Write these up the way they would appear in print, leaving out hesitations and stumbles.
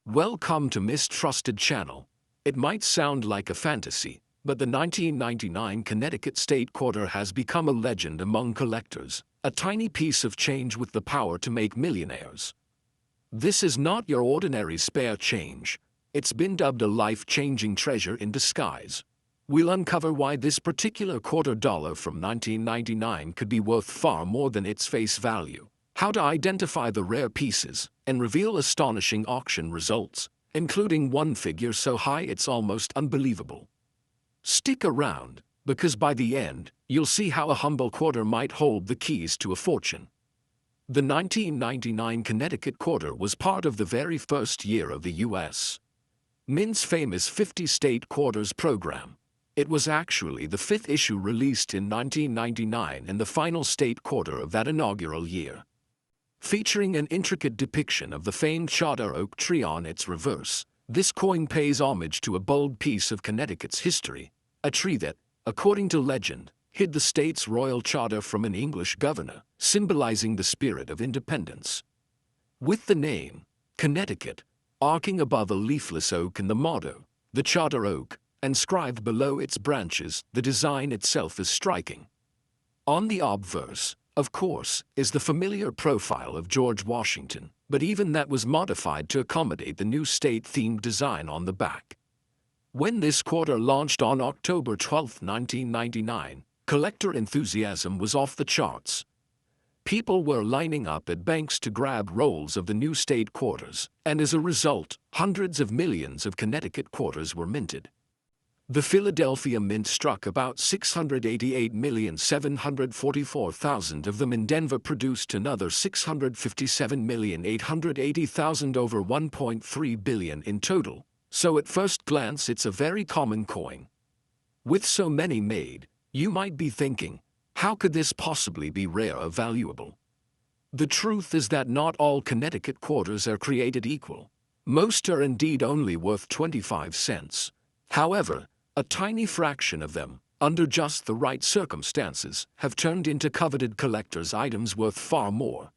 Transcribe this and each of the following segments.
Welcome to Mistrusted Channel. It might sound like a fantasy, but the 1999 Connecticut State Quarter has become a legend among collectors, a tiny piece of change with the power to make millionaires. This is not your ordinary spare change. It's been dubbed a life-changing treasure in disguise. We'll uncover why this particular quarter dollar from 1999 could be worth far more than its face value, how to identify the rare pieces, and reveal astonishing auction results, including one figure so high it's almost unbelievable. Stick around, because by the end, you'll see how a humble quarter might hold the keys to a fortune. The 1999 Connecticut Quarter was part of the very first year of the U.S. Mint's famous 50-state quarters program. It was actually the fifth issue released in 1999 and the final state quarter of that inaugural year. Featuring an intricate depiction of the famed charter oak tree on its reverse, this coin pays homage to a bold piece of Connecticut's history, a tree that, according to legend, hid the state's royal charter from an English governor, symbolizing the spirit of independence. With the name, Connecticut, arcing above a leafless oak and the motto, the charter oak, inscribed below its branches, the design itself is striking. On the obverse, of course, is the familiar profile of George Washington, but even that was modified to accommodate the new state-themed design on the back. When this quarter launched on October 12, 1999, collector enthusiasm was off the charts. People were lining up at banks to grab rolls of the new state quarters, and as a result, hundreds of millions of Connecticut quarters were minted. The Philadelphia Mint struck about 688,744,000 of them, and Denver produced another 657,880,000, over 1.3 billion in total, so at first glance it's a very common coin. With so many made, you might be thinking, how could this possibly be rare or valuable? The truth is that not all Connecticut quarters are created equal. Most are indeed only worth 25 cents. However, a tiny fraction of them, under just the right circumstances, have turned into coveted collector's items worth far more.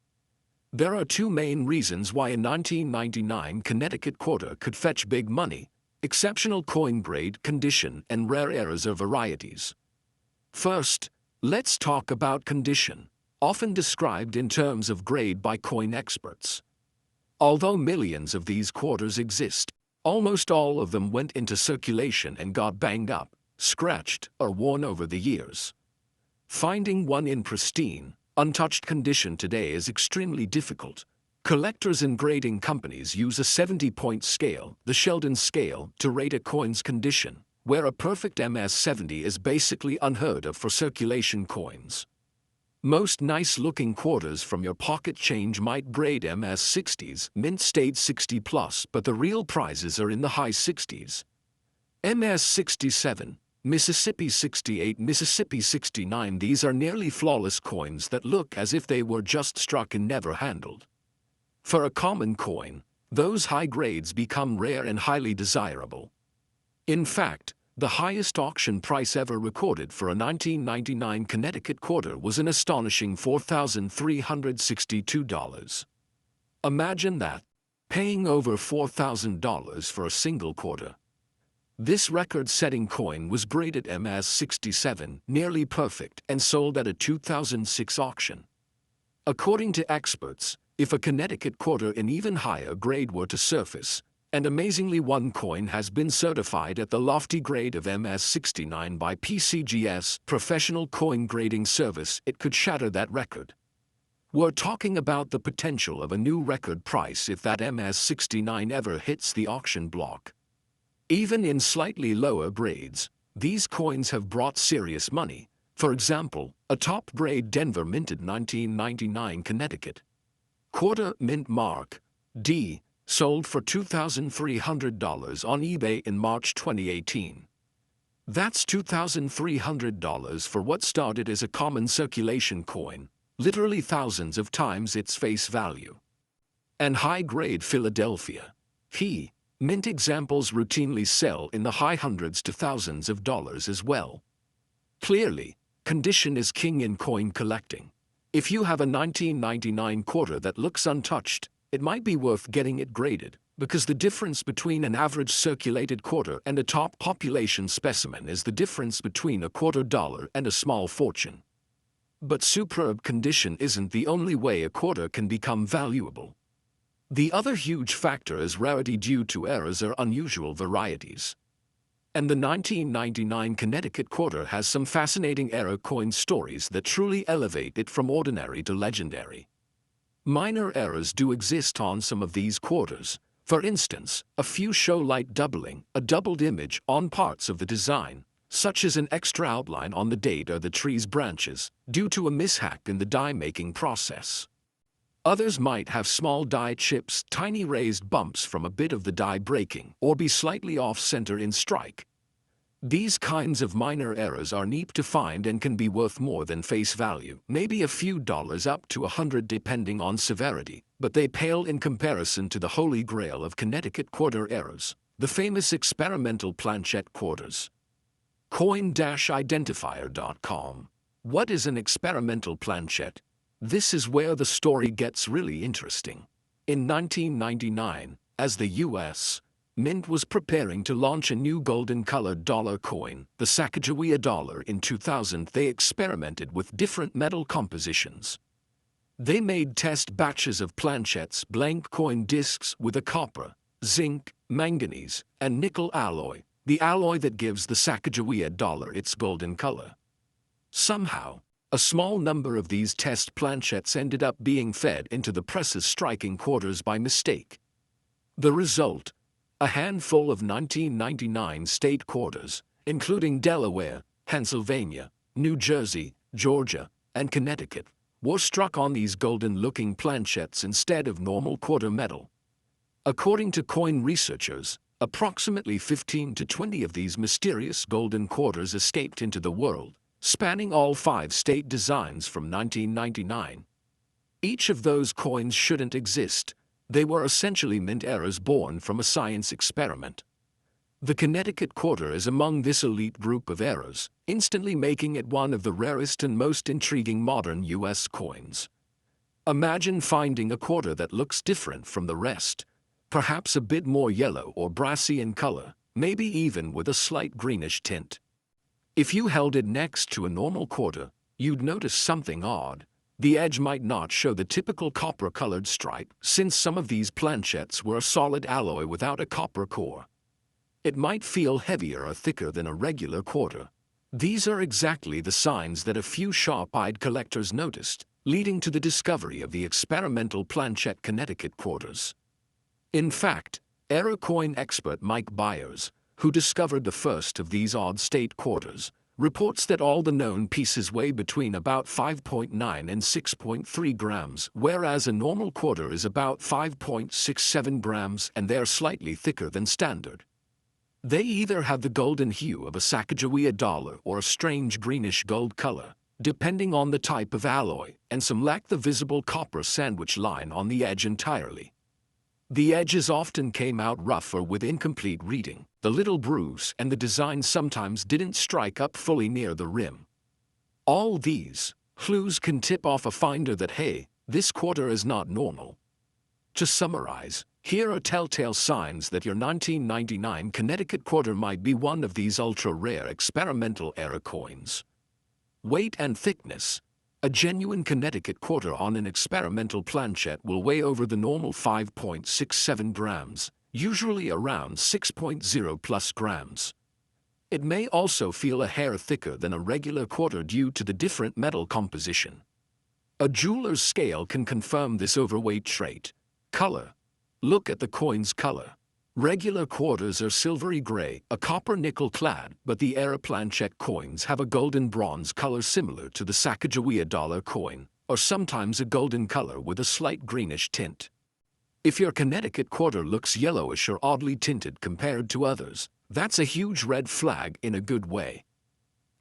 There are two main reasons why a 1999 Connecticut quarter could fetch big money: exceptional coin grade, condition, and rare errors or varieties. First, let's talk about condition, often described in terms of grade by coin experts. Although millions of these quarters exist, almost all of them went into circulation and got banged up, scratched, or worn over the years. Finding one in pristine, untouched condition today is extremely difficult. Collectors and grading companies use a 70-point scale, the Sheldon scale, to rate a coin's condition, where a perfect MS-70 is basically unheard of for circulation coins. Most nice-looking quarters from your pocket change might grade MS-60s, mint state 60+, but the real prizes are in the high 60s. MS-67, Mississippi 68, Mississippi 69, these are nearly flawless coins that look as if they were just struck and never handled. For a common coin, those high grades become rare and highly desirable. In fact, the highest auction price ever recorded for a 1999 Connecticut quarter was an astonishing $4,362. Imagine that, paying over $4,000 for a single quarter. This record-setting coin was graded MS-67, nearly perfect, and sold at a 2006 auction. According to experts, if a Connecticut quarter in even higher grade were to surface, and amazingly one coin has been certified at the lofty grade of MS-69 by PCGS, Professional Coin Grading Service, it could shatter that record. We're talking about the potential of a new record price if that MS-69 ever hits the auction block. Even in slightly lower grades, these coins have brought serious money. For example, a top-grade Denver minted 1999 Connecticut quarter mint mark D sold for $2,300 on eBay in March 2018. That's $2,300 for what started as a common circulation coin, literally thousands of times its face value. And high-grade Philadelphia mint examples routinely sell in the high hundreds to thousands of dollars as well. Clearly, condition is king in coin collecting. If you have a 1999 quarter that looks untouched, it might be worth getting it graded, Because the difference between an average circulated quarter and a top population specimen is the difference between $0.25 and a small fortune. But superb condition isn't the only way a quarter can become valuable. The other huge factor is rarity due to errors or unusual varieties. And the 1999 Connecticut quarter has some fascinating error coin stories that truly elevate it from ordinary to legendary. Minor errors do exist on some of these quarters. For instance, a few show light doubling, a doubled image on parts of the design, such as an extra outline on the date or the tree's branches, due to a mishap in the die-making process. Others might have small die chips, tiny raised bumps from a bit of the die breaking, or be slightly off-center in strike. These kinds of minor errors are neat to find and can be worth more than face value, maybe a few dollars up to $100 depending on severity, but they pale in comparison to the holy grail of Connecticut quarter errors, the famous experimental planchet quarters. Coin-identifier.com. What is an experimental planchet? This is where the story gets really interesting. In 1999, as the U.S. Mint was preparing to launch a new golden-colored dollar coin, the Sacagawea dollar. In 2000, they experimented with different metal compositions. They made test batches of planchets, blank coin discs with a copper, zinc, manganese, and nickel alloy, the alloy that gives the Sacagawea dollar its golden color. Somehow, a small number of these test planchets ended up being fed into the press's striking quarters by mistake. The result? A handful of 1999 state quarters, including Delaware, Pennsylvania, New Jersey, Georgia, and Connecticut, were struck on these golden-looking planchets instead of normal quarter metal. According to coin researchers, approximately 15 to 20 of these mysterious golden quarters escaped into the world, spanning all 5 state designs from 1999. Each of those coins shouldn't exist. They were essentially mint errors born from a science experiment. The Connecticut quarter is among this elite group of errors, instantly making it one of the rarest and most intriguing modern U.S. coins. Imagine finding a quarter that looks different from the rest, perhaps a bit more yellow or brassy in color, maybe even with a slight greenish tint. If you held it next to a normal quarter, you'd notice something odd. The edge might not show the typical copper-colored stripe, since some of these planchets were a solid alloy without a copper core. It might feel heavier or thicker than a regular quarter. These are exactly the signs that a few sharp-eyed collectors noticed, leading to the discovery of the experimental planchet Connecticut quarters. In fact, error coin expert Mike Byers, who discovered the first of these odd state quarters, reports that all the known pieces weigh between about 5.9 and 6.3 grams, whereas a normal quarter is about 5.67 grams, and they're slightly thicker than standard. They either have the golden hue of a Sacagawea dollar or a strange greenish gold color, depending on the type of alloy, and some lack the visible copper sandwich line on the edge entirely. The edges often came out rough or with incomplete reading, the little bruise, and the design sometimes didn't strike up fully near the rim. All these clues can tip off a finder that, hey, this quarter is not normal. To summarize, here are telltale signs that your 1999 Connecticut quarter might be one of these ultra-rare experimental error coins. Weight and thickness. A genuine Connecticut quarter on an experimental planchet will weigh over the normal 5.67 grams, usually around 6.0 plus grams. It may also feel a hair thicker than a regular quarter due to the different metal composition. A jeweler's scale can confirm this overweight trait. Color. Look at the coin's color. Regular quarters are silvery gray, a copper nickel clad, but the error planchet coins have a golden bronze color similar to the Sacagawea dollar coin, or sometimes a golden color with a slight greenish tint. If your Connecticut quarter looks yellowish or oddly tinted compared to others, that's a huge red flag in a good way.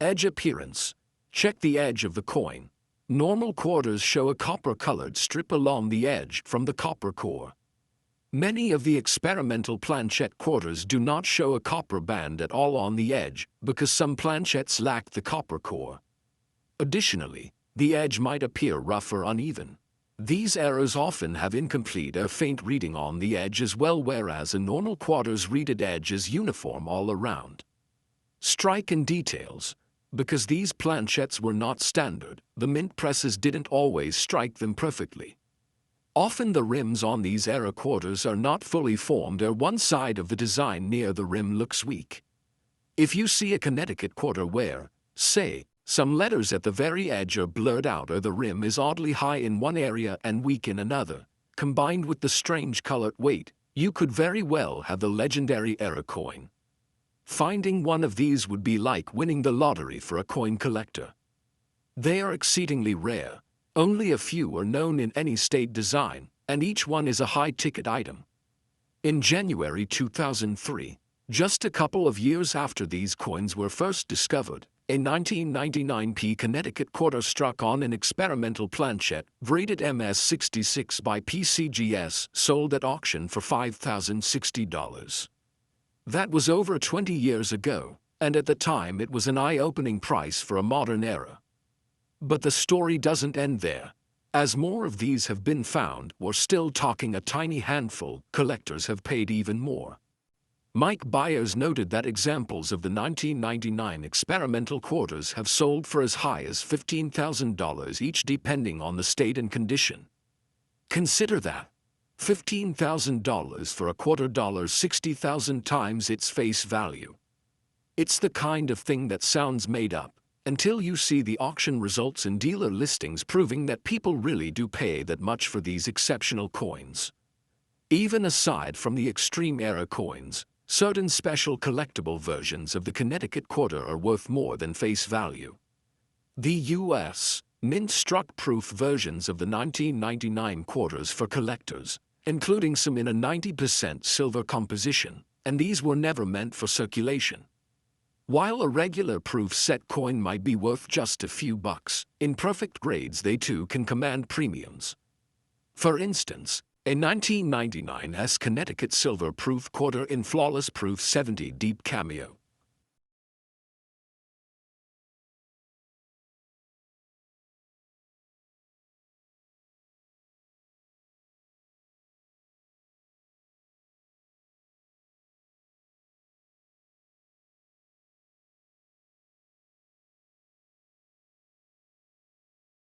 Edge appearance. Check the edge of the coin. Normal quarters show a copper-colored strip along the edge from the copper core. Many of the experimental planchet quarters do not show a copper band at all on the edge because some planchets lack the copper core. Additionally, the edge might appear rough or uneven. These errors often have incomplete or faint reading on the edge as well, whereas a normal quarter's readed edge is uniform all around. Strike and details. Because these planchets were not standard, the mint presses didn't always strike them perfectly. Often the rims on these error quarters are not fully formed, or one side of the design near the rim looks weak. If you see a Connecticut quarter where, say, some letters at the very edge are blurred out, or the rim is oddly high in one area and weak in another, combined with the strange colored weight, you could very well have the legendary error coin. Finding one of these would be like winning the lottery for a coin collector. They are exceedingly rare. Only a few are known in any state design, and each one is a high-ticket item. In January 2003, just a couple of years after these coins were first discovered, a 1999p Connecticut quarter struck on an experimental planchet, rated MS-66 by PCGS, sold at auction for $5,060. That was over 20 years ago, and at the time it was an eye-opening price for a modern era. But the story doesn't end there. As more of these have been found, we're still talking a tiny handful. Collectors have paid even more. Mike Byers noted that examples of the 1999 experimental quarters have sold for as high as $15,000 each, depending on the state and condition. Consider that. $15,000 for a quarter, 60,000 times its face value. It's the kind of thing that sounds made up, until you see the auction results and dealer listings proving that people really do pay that much for these exceptional coins. Even aside from the extreme error coins, certain special collectible versions of the Connecticut quarter are worth more than face value. The U.S. Mint struck proof versions of the 1999 quarters for collectors, including some in a 90% silver composition, and these were never meant for circulation. While a regular proof set coin might be worth just a few bucks, in perfect grades they too can command premiums. For instance, a 1999 Connecticut silver proof quarter in flawless proof 70 deep cameo,